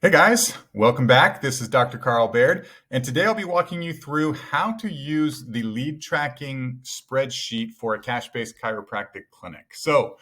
Hey guys, welcome back. This is Dr. Carl Baird, and today I'll be walking you through how to use the lead tracking spreadsheet for a cash-based chiropractic clinic. So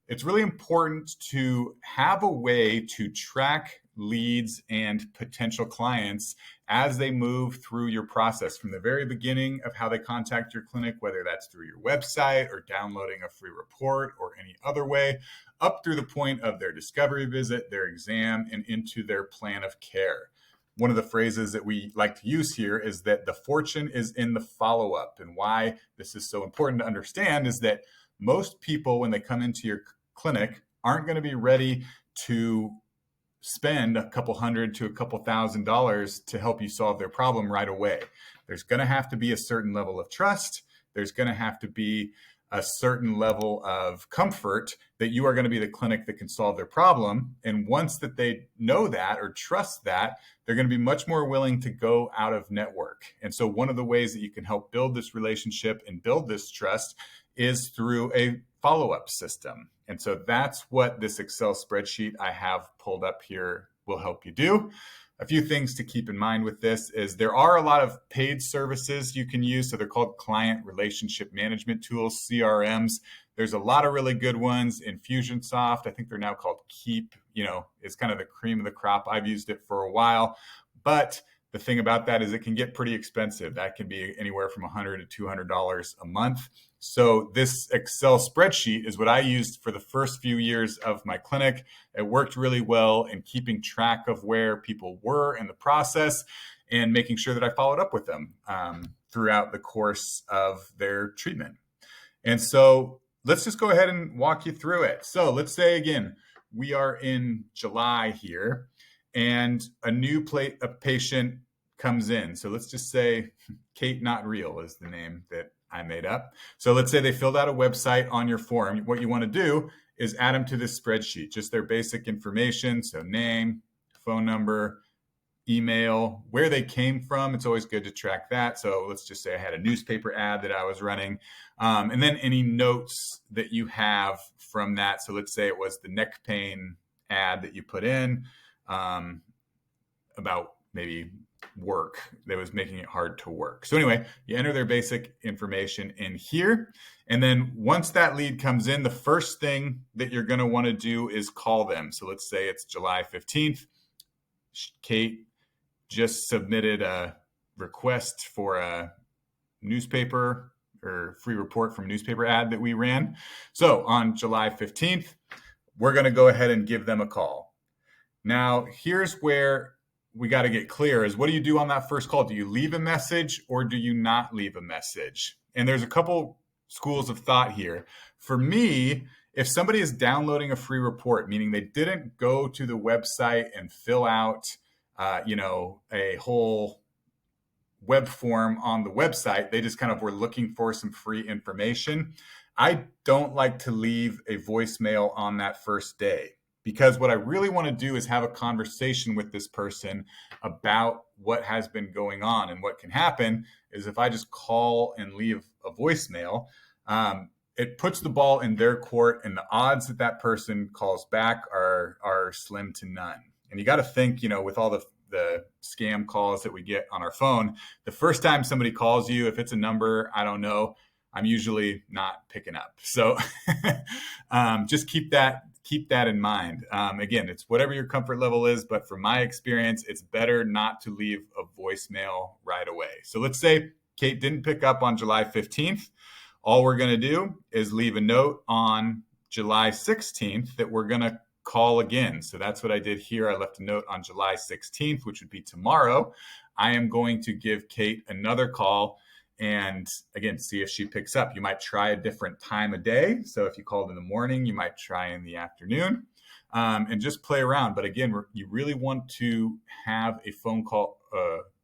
it's really important to have a way to track leads and potential clients as they move through your process from the very beginning of how they contact your clinic, whether that's through your website or downloading a free report or any other way, up through the point of their discovery visit, their exam, and into their plan of care. One of the phrases that we like to use here is that the fortune is in the follow-up. And why this is so important to understand is that most people, when they come into your clinic, aren't going to be ready to spend a couple hundred to a couple $1,000s to help you solve their problem right away. There's going to have to be a certain level of trust. There's going to have to be a certain level of comfort that you are going to be the clinic that can solve their problem. And once that they know that or trust that, they're going to be much more willing to go out of network. And so one of the ways that you can help build this relationship and build this trust is through a follow-up system. And so that's what this Excel spreadsheet I have pulled up here will help you do. A few things to keep in mind with this is there are a lot of paid services you can use. So they're called client relationship management tools, CRMs. There's a lot of really good ones. Infusionsoft, I think they're now called Keep, it's kind of the cream of the crop. I've used it for a while, but the thing about that is it can get pretty expensive. That can be anywhere from $100 to $200 a month. So this Excel spreadsheet is what I used for the first few years of my clinic. It worked really well in keeping track of where people were in the process and making sure that I followed up with them throughout the course of their treatment. And so let's just go ahead and walk you through it. So let's say, again, we are in July here and a patient comes in. So let's just say Kate Not Real is the name that I made up. So let's say they filled out a website on your form. What you want to do is add them to this spreadsheet, just their basic information. So name, phone number, email, where they came from. It's always good to track that. So let's just say I had a newspaper ad that I was running. And then any notes that you have from that. So let's say it was the neck pain ad that you put in about maybe work that was making it hard to work. So anyway, you enter their basic information in here. And then once that lead comes in, the first thing that you're going to want to do is call them. So let's say it's July 15th. Kate just submitted a request for a newspaper or free report from a newspaper ad that we ran. So on July 15th, we're going to go ahead and give them a call. Now, here's where we got to get clear is what do you do on that first call? Do you leave a message or do you not leave a message? And there's a couple schools of thought here. For me, if somebody is downloading a free report, meaning they didn't go to the website and fill out, a whole web form on the website, they just kind of were looking for some free information. I don't like to leave a voicemail on that first day, because what I really want to do is have a conversation with this person about what has been going on. And what can happen is if I just call and leave a voicemail, it puts the ball in their court, and the odds that that person calls back are slim to none. And you got to think, with all the scam calls that we get on our phone, the first time somebody calls you, if it's a number I don't know, I'm usually not picking up. So just keep that in mind. Again, it's whatever your comfort level is, but from my experience, it's better not to leave a voicemail right away. So let's say Kate didn't pick up on July 15th. All we're going to do is leave a note on July 16th that we're going to call again. So that's what I did here. I left a note on July 16th, which would be tomorrow. I am going to give Kate another call and again, see if she picks up. You might try a different time of day. So if you called in the morning, you might try in the afternoon and just play around. But again, you really want to have a phone call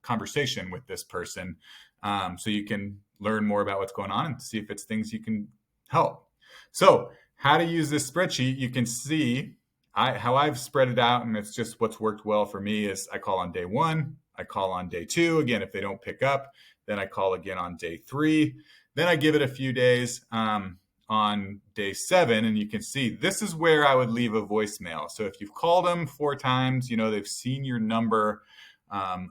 conversation with this person so you can learn more about what's going on and see if it's things you can help. So how to use this spreadsheet, you can see how I've spread it out, and it's just what's worked well for me is I call on day 1, I call on day 2. Again, if they don't pick up, then I call again on day 3. Then I give it a few days. on day 7, and you can see this is where I would leave a voicemail. So if you've called them 4 times, they've seen your number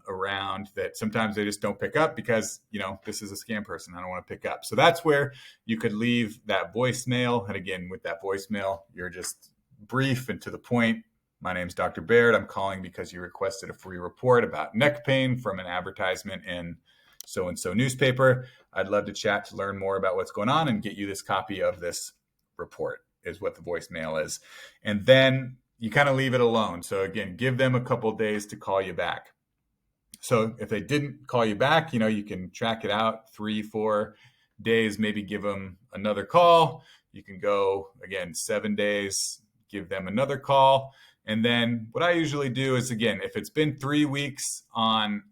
around, that sometimes they just don't pick up because, this is a scam person. I don't want to pick up. So that's where you could leave that voicemail. And again, with that voicemail, you're just brief and to the point. My name's Dr. Baird. I'm calling because you requested a free report about neck pain from an advertisement in so-and-so newspaper. I'd love to chat to learn more about what's going on and get you this copy of this report, is what the voicemail is. And then you kind of leave it alone. So again, give them a couple of days to call you back. So if they didn't call you back, you can track it out 3-4 days, maybe give them another call. You can go again 7 days, give them another call. And then what I usually do is, again, if it's been 3 weeks on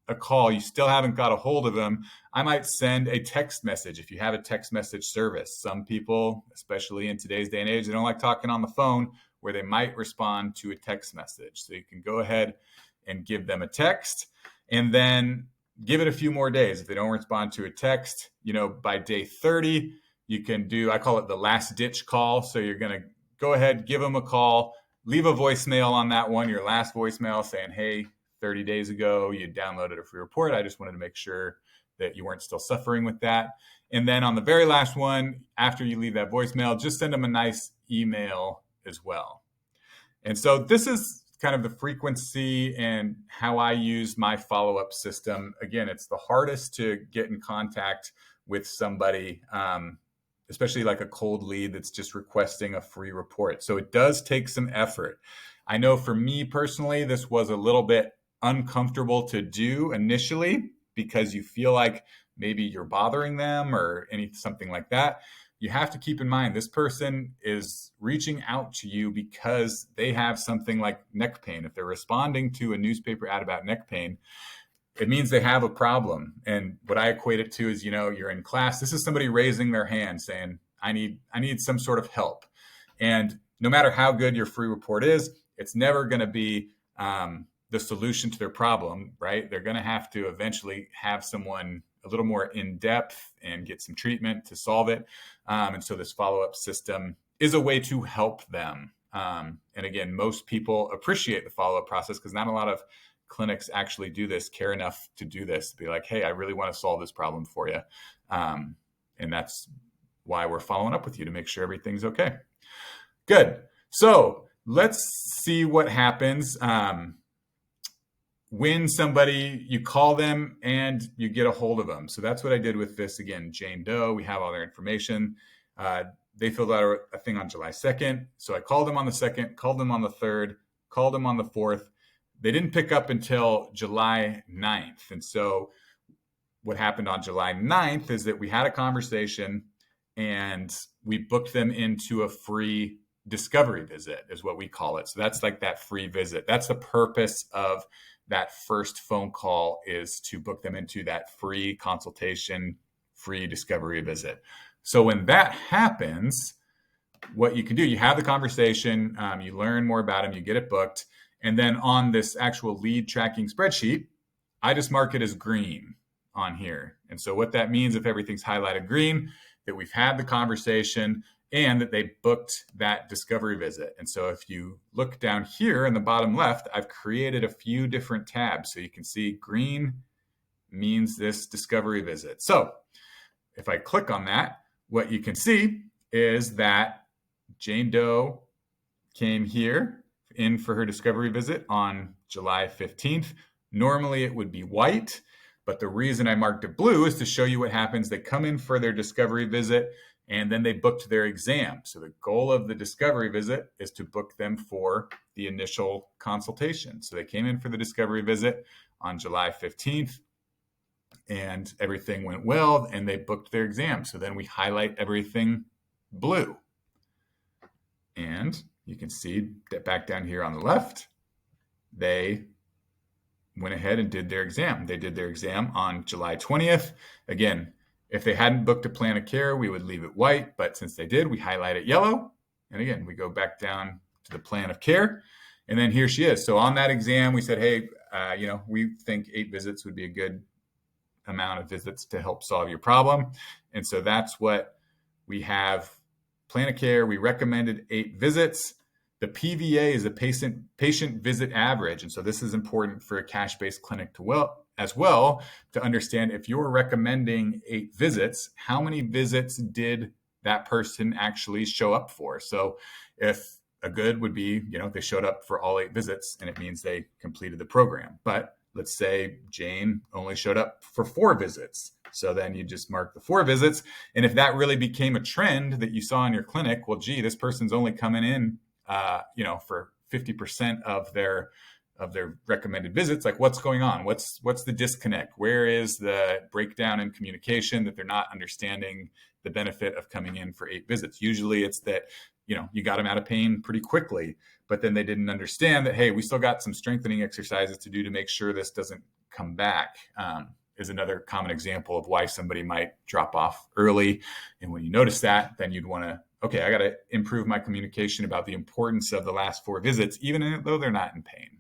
a call, you still haven't got a hold of them, I might send a text message if you have a text message service. Some people, especially in today's day and age, they don't like talking on the phone, where they might respond to a text message. So you can go ahead and give them a text and then give it a few more days. If they don't respond to a text, by day 30, you can do, I call it the last ditch call. So you're going to go ahead, give them a call, leave a voicemail on that one, your last voicemail, saying, hey, 30 days ago, you downloaded a free report. I just wanted to make sure that you weren't still suffering with that. And then on the very last one, after you leave that voicemail, just send them a nice email as well. And so this is kind of the frequency and how I use my follow-up system. Again, it's the hardest to get in contact with somebody, especially like a cold lead that's just requesting a free report. So it does take some effort. I know for me personally, this was a little bit uncomfortable to do initially because you feel like maybe you're bothering them or something like that. You have to keep in mind, this person is reaching out to you because they have something like neck pain. If they're responding to a newspaper ad about neck pain, it means they have a problem. And what I equate it to is, you're in class. This is somebody raising their hand saying, I need some sort of help. And no matter how good your free report is, it's never going to be the solution to their problem, right? They're going to have to eventually have someone a little more in depth and get some treatment to solve it. And so this follow-up system is a way to help them. And again, most people appreciate the follow-up process because not a lot of clinics actually do this, care enough to do this, to be like, hey, I really want to solve this problem for you. And that's why we're following up with you, to make sure everything's okay. Good. So let's see what happens when you call them and you get a hold of them. So that's what I did with this. Again, Jane Doe, we have all their information. They filled out a thing on July 2nd. So I called them on the 2nd, called them on the 3rd, called them on the 4th. They didn't pick up until July 9th. And so what happened on July 9th is that we had a conversation and we booked them into a free discovery visit, is what we call it. So that's like that free visit. That's the purpose of that first phone call, is to book them into that free consultation, free discovery visit. So when that happens, what you can do, you have the conversation, you learn more about them, you get it booked. And then on this actual lead tracking spreadsheet, I just mark it as green on here. And so what that means, if everything's highlighted green, that we've had the conversation and that they booked that discovery visit. And so if you look down here in the bottom left, I've created a few different tabs. So you can see green means this discovery visit. So if I click on that, what you can see is that Jane Doe came here in for her discovery visit on July 15th. Normally it would be white, but the reason I marked it blue is to show you what happens. They come in for their discovery visit and then they booked their exam. So the goal of the discovery visit is to book them for the initial consultation. So they came in for the discovery visit on July 15th and everything went well and they booked their exam. So then we highlight everything blue. And you can see that back down here on the left, they went ahead and did their exam. They did their exam on July 20th. Again, if they hadn't booked a plan of care, we would leave it white. But since they did, we highlight it yellow. And again, we go back down to the plan of care. And then here she is. So on that exam, we said, hey, we think 8 visits would be a good amount of visits to help solve your problem. And so that's what we have plan of care. We recommended 8 visits. The PVA is a patient visit average. And so this is important for a cash-based clinic as well to understand if you're recommending 8 visits, how many visits did that person actually show up for? So if a good would be, they showed up for all 8 visits and it means they completed the program. But let's say Jane only showed up for 4 visits. So then you just mark the 4 visits. And if that really became a trend that you saw in your clinic, well, gee, this person's only coming in, for 50% of their recommended visits. Like, what's going on? What's the disconnect? Where is the breakdown in communication that they're not understanding the benefit of coming in for 8 visits? Usually it's that, you got them out of pain pretty quickly, but then they didn't understand that, hey, we still got some strengthening exercises to do to make sure this doesn't come back. Is another common example of why somebody might drop off early. And when you notice that, then you'd want to, okay, I got to improve my communication about the importance of the last 4 visits, even though they're not in pain.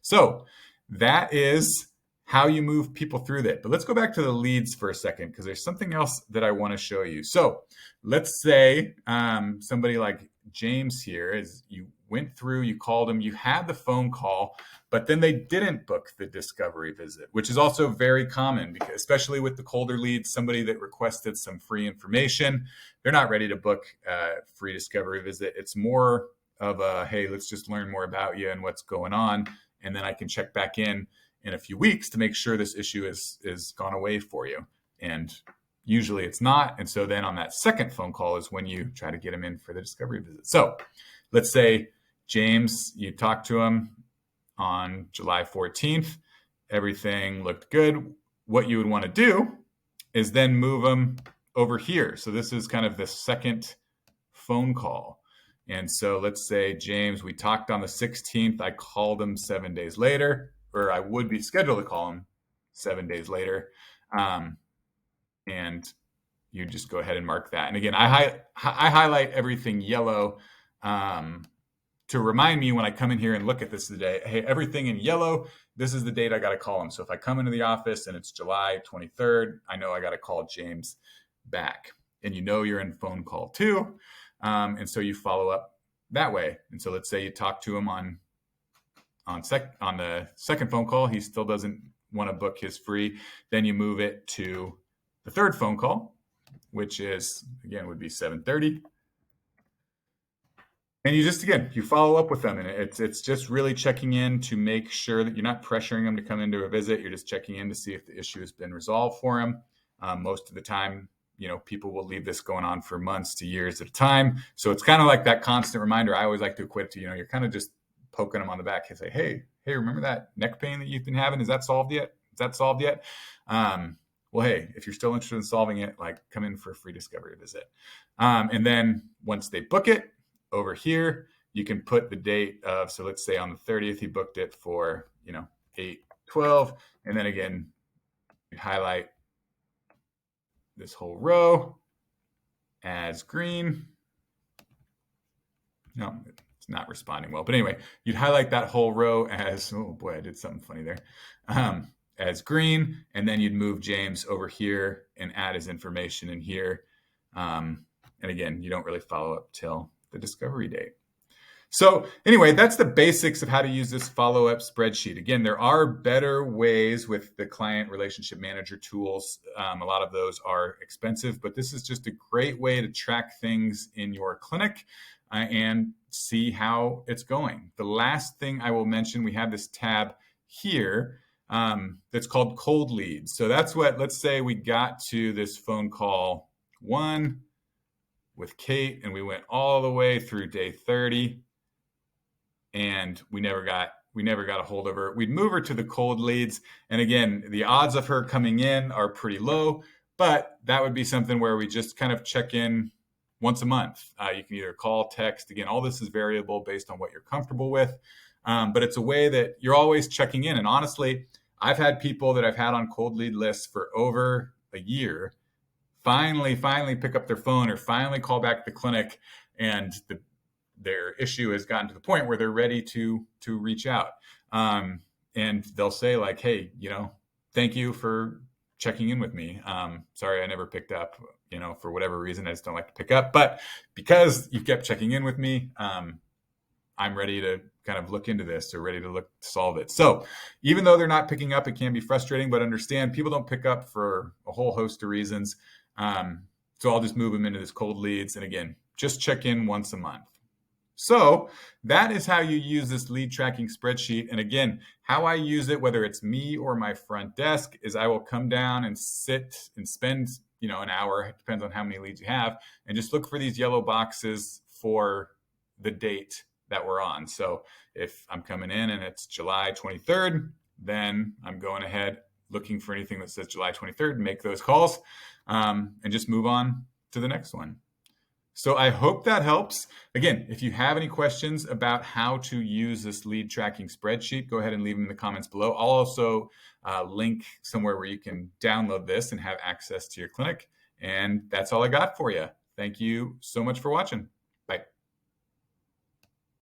So that is how you move people through that. But let's go back to the leads for a second, because there's something else that I want to show you. So let's say somebody like James here, is you went through, you called them, you had the phone call, but then they didn't book the discovery visit, which is also very common, because especially with the colder leads, somebody that requested some free information, they're not ready to book a free discovery visit. It's more of a, hey, let's just learn more about you and what's going on. And then I can check back in a few weeks to make sure this issue is gone away for you. And usually it's not. And so then on that second phone call is when you try to get them in for the discovery visit. So let's say James, you talked to him on July 14th. Everything looked good. What you would want to do is then move them over here. So this is kind of the second phone call. And so let's say, James, we talked on the 16th. I called him 7 days later, or I would be scheduled to call him 7 days later. And you just go ahead and mark that. And again, I highlight everything yellow to remind me when I come in here and look at this today, hey, everything in yellow, this is the date I got to call him. So if I come into the office and it's July 23rd, I know I got to call James back. And you're in phone call 2. And so you follow up that way. And so let's say you talk to him on the second phone call, he still doesn't want to book his free. Then you move it to the third phone call, which is, again, would be 7:30. And you follow up with them. And it's just really checking in to make sure that you're not pressuring them to come into a visit. You're just checking in to see if the issue has been resolved for them. Most of the time, people will leave this going on for months to years at a time. So it's kind of like that constant reminder. I always like to equate to, you're kind of just poking them on the back and say, hey, remember that neck pain that you've been having? Is that solved yet? Well, hey, if you're still interested in solving it, like, come in for a free discovery visit. And then once they book it over here, you can put the date of, so let's say on the 30th, he booked it for, 8/12. And then again, you highlight this whole row as green. No, it's not responding well. But anyway, you'd highlight that whole row as, oh boy, I did something funny there, as green. And then you'd move James over here and add his information in here. And again, you don't really follow up till the discovery date. So anyway, that's the basics of how to use this follow-up spreadsheet. Again, there are better ways with the client relationship manager tools. A lot of those are expensive, but this is just a great way to track things in your clinic and see how it's going. The last thing I will mention, we have this tab here that's called cold leads. So that's what, let's say we got to this phone call 1 with Kate and we went all the way through day 30. And we never got a hold of her. We'd move her to the cold leads. And again, the odds of her coming in are pretty low, but that would be something where we just kind of check in once a month. You can either call, text. Again, all this is variable based on what you're comfortable with. But it's a way that you're always checking in. And honestly, I've had people that I've had on cold lead lists for over a year finally pick up their phone or finally call back the clinic, and their issue has gotten to the point where they're ready to reach out. And they'll say like, hey, thank you for checking in with me. Sorry, I never picked up, for whatever reason, I just don't like to pick up. But because you kept checking in with me, I'm ready to kind of look into this or ready to solve it. So even though they're not picking up, it can be frustrating, but understand people don't pick up for a whole host of reasons. So I'll just move them into this cold leads. And again, just check in once a month. So that is how you use this lead tracking spreadsheet. And again, how I use it, whether it's me or my front desk, is I will come down and sit and spend, an hour, it depends on how many leads you have, and just look for these yellow boxes for the date that we're on. So if I'm coming in and it's July 23rd, then I'm going ahead looking for anything that says July 23rd, make those calls, and just move on to the next one. So I hope that helps. Again, if you have any questions about how to use this lead tracking spreadsheet, go ahead and leave them in the comments below. I'll also link somewhere where you can download this and have access to your clinic. And that's all I got for you. Thank you so much for watching.